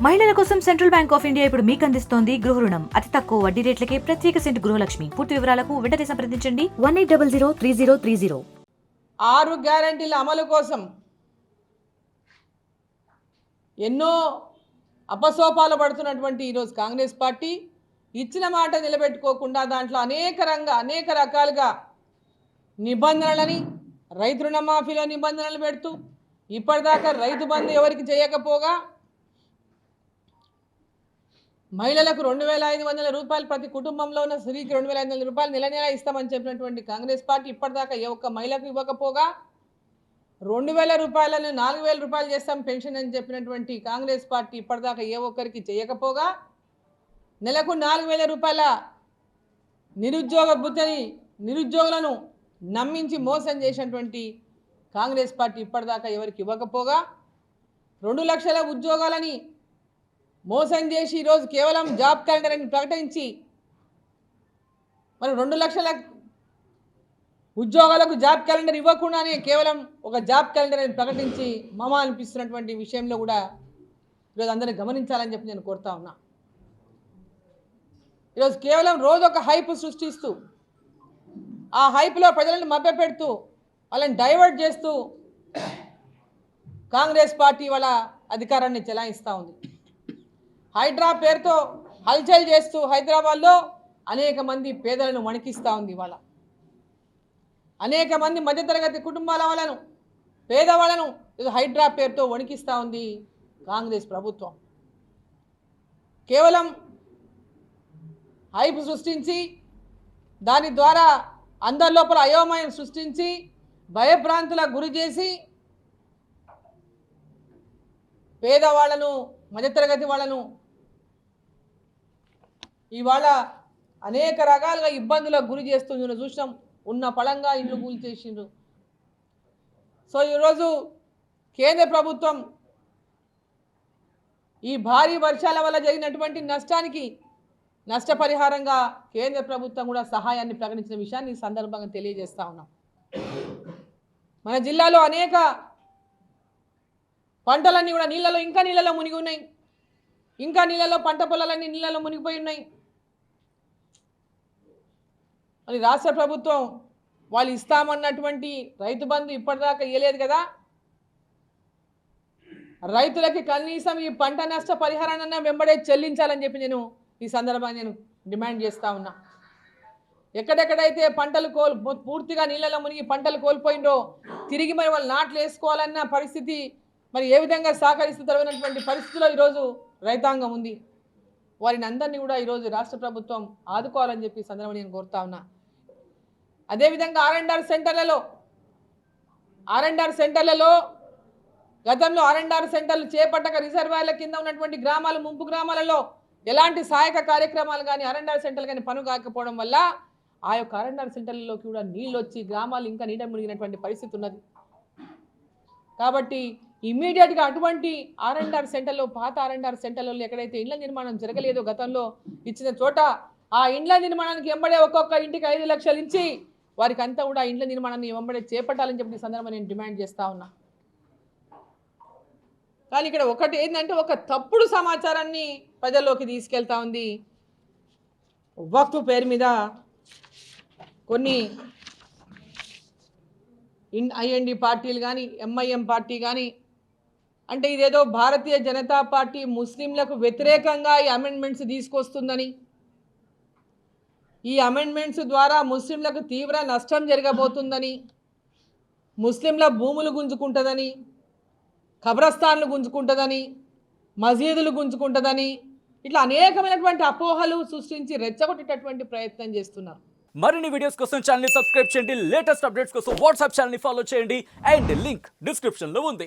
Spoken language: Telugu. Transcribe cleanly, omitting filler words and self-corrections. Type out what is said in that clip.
మహిళల కోసం సెంట్రల్ బ్యాంక్ ఆఫ్ ఇండియా ఇప్పుడు మీకు అందిస్తోంది గృహ రుణం. అతి తక్కువ వడ్డీ రేట్లకే ప్రత్యేక సెంటు గృహలక్ష్మి. పూర్తి వివరాలకు వెంటనే సంప్రదించండి 18003030. 6 గ్యారెంటీల అమలు కోసం ఎన్నో అపసోపాలు పడుతున్నటువంటి ఈరోజు కాంగ్రెస్ పార్టీ ఇచ్చిన మాట నిలబెట్టుకోకుండా దాంట్లో అనేక రకాలుగా నిబంధనలని రైతు రుణమాఫీలో నిబంధనలు పెడుతూ ఇప్పటిదాకా రైతు బంధు ఎవరికి చేయకపోగా మహిళలకు 2500 రూపాయలు ప్రతి కుటుంబంలో ఉన్న స్త్రీకి 2500 రూపాయలు నెల నెల ఇస్తామని చెప్పినటువంటి కాంగ్రెస్ పార్టీ ఇప్పటిదాకా ఏ ఒక్క మహిళకు ఇవ్వకపోగా 2000 రూపాయలను 4000 రూపాయలు చేస్తాం పెన్షన్ అని చెప్పినటువంటి కాంగ్రెస్ పార్టీ ఇప్పటిదాకా ఏ ఒక్కరికి చేయకపోగా నెలకు 4000 రూపాయల నిరుద్యోగ భృతిని నిరుద్యోగులను నమ్మించి మోసం చేసినటువంటి కాంగ్రెస్ పార్టీ ఇప్పటిదాకా ఎవరికి ఇవ్వకపోగా 2 లక్షల ఉద్యోగాలని మోసం చేసి ఈరోజు కేవలం జాబ్ క్యాలెండర్ అని ప్రకటించి మరి 2 లక్షల ఉద్యోగాలకు జాబ్ క్యాలెండర్ ఇవ్వకుండానే కేవలం ఒక జాబ్ క్యాలెండర్ అని ప్రకటించి మమ అనిపిస్తున్నటువంటి విషయంలో కూడా ఈరోజు అందరినీ గమనించాలని చెప్పి నేను కోరుతా ఉన్నా. ఈరోజు కేవలం రోజు ఒక హైప్ సృష్టిస్తూ ఆ హైప్లో ప్రజలను మభ్యపెడుతూ వాళ్ళని డైవర్ట్ చేస్తూ కాంగ్రెస్ పార్టీ వాళ్ళ అధికారాన్ని చెలాయిస్తూ ఉంది. హైడ్రా పేరుతో హల్చల్ చేస్తూ హైదరాబాద్లో అనేక మంది పేదలను వణికిస్తూ ఉంది. ఇవాళ అనేక మంది మధ్యతరగతి కుటుంబాల వాళ్ళను పేదవాళ్ళను హైడ్రా పేరుతో వణికిస్తూ ఉంది కాంగ్రెస్ ప్రభుత్వం. కేవలం హైప్ సృష్టించి దాని ద్వారా అందరి లోపల అయోమయం సృష్టించి భయభ్రాంతులకు గురి చేసి పేదవాళ్లను మధ్యతరగతి వాళ్ళను ఇవాళ అనేక రకాలుగా ఇబ్బందులకు గురి చేస్తుండ్రు. చూసినాం, ఉన్న పళంగా ఇల్లు కూల్చేసిండ్రు. సో ఈరోజు కేంద్ర ప్రభుత్వం ఈ భారీ వర్షాల వల్ల జరిగినటువంటి నష్టానికి నష్టపరిహారంగా కేంద్ర ప్రభుత్వం కూడా సహాయాన్ని ప్రకటించిన విషయాన్ని ఈ సందర్భంగా తెలియజేస్తా ఉన్నాం. మన జిల్లాలో అనేక పంటలన్నీ కూడా నీళ్ళలో మునిగి ఉన్నాయి. ఇంకా నీళ్ళలో పంట పొలాలన్నీ నీళ్ళలో మునిగిపోయి ఉన్నాయి. మరి రాష్ట్ర ప్రభుత్వం వాళ్ళు ఇస్తామన్నటువంటి రైతు బంధు ఇప్పటిదాకా ఇవ్వలేదు కదా. రైతులకి కనీసం ఈ పంట నష్ట పరిహారాన్ని వెంబడే చెల్లించాలని చెప్పి నేను ఈ సందర్భంగా డిమాండ్ చేస్తూ ఉన్నా. ఎక్కడెక్కడైతే పంటలు పూర్తిగా నీళ్ళలో మునిగి పంటలు కోల్పోయిందో తిరిగి మరి వాళ్ళు నాట్లు వేసుకోవాలన్న పరిస్థితి మరి ఏ విధంగా సహకరిస్తూ తరగనటువంటి పరిస్థితిలో ఈరోజు రైతాంగం ఉంది. వారిని అందరినీ కూడా ఈరోజు రాష్ట్ర ప్రభుత్వం ఆదుకోవాలని చెప్పి ఈ సందర్భంగా నేను కోరుతా ఉన్నా. అదేవిధంగా R&R సెంటర్లలో గతంలో R&R సెంటర్లు చేపట్టక రిజర్వాయర్ల కింద ఉన్నటువంటి గ్రామాలు ముంపు గ్రామాలలో ఎలాంటి సహాయక కార్యక్రమాలు కానీ R&R సెంటర్లు కానీ పను కాకపోవడం వల్ల ఆ యొక్క R&R సెంటర్లలోకి కూడా నీళ్ళు వచ్చి గ్రామాలు ఇంకా నీట మునిగినటువంటి పరిస్థితి ఉన్నది. కాబట్టి ఇమ్మీడియట్గా అటువంటి R&R సెంటర్లో పాత R&R సెంటర్లలో ఎక్కడైతే ఇండ్ల నిర్మాణం జరగలేదో గతంలో ఇచ్చిన చోట ఆ ఇండ్ల నిర్మాణానికి వెంబడే ఒక్కొక్క ఇంటికి 5 లక్షలు ఇచ్చి వారికి అంతా కూడా ఇండ్ల నిర్మాణాన్ని వెంబడే చేపట్టాలని చెప్పి ఈ సందర్భంగా నేను డిమాండ్ చేస్తూ ఉన్నా. కానీ ఇక్కడ ఒకటి ఏంటంటే ఒక తప్పుడు సమాచారాన్ని ప్రజల్లోకి తీసుకెళ్తా ఉంది. వక్ఫ్ పేరు మీద కొన్ని IND పార్టీలు కానీ MIM పార్టీ కానీ అంటే ఇదేదో భారతీయ జనతా పార్టీ ముస్లింలకు వ్యతిరేకంగా ఈ అమెండ్మెంట్స్ తీసుకొస్తుందని, ఈ అమెండ్మెంట్స్ ద్వారా ముస్లింలకు తీవ్ర నష్టం జరగబోతుందని, ముస్లింల భూములు గుంజుకుంటుందని, ఖబరస్థాన్లు గుంజుకుంటుందని, మసీదులు గుంజుకుంటుందని ఇట్లా అనేకమైనటువంటి అపోహలు సృష్టించి రెచ్చగొట్టేటటువంటి ప్రయత్నం చేస్తున్నారు. మరిన్ని వీడియోస్ కోసం ఛానల్ ని సబ్స్క్రైబ్ చేయండి. లేటెస్ట్ అప్డేట్స్ కోసం వాట్సాప్ ఛానల్ ని ఫాలో చేయండి. అండ్ లింక్ డిస్క్రిప్షన్ లో ఉంది.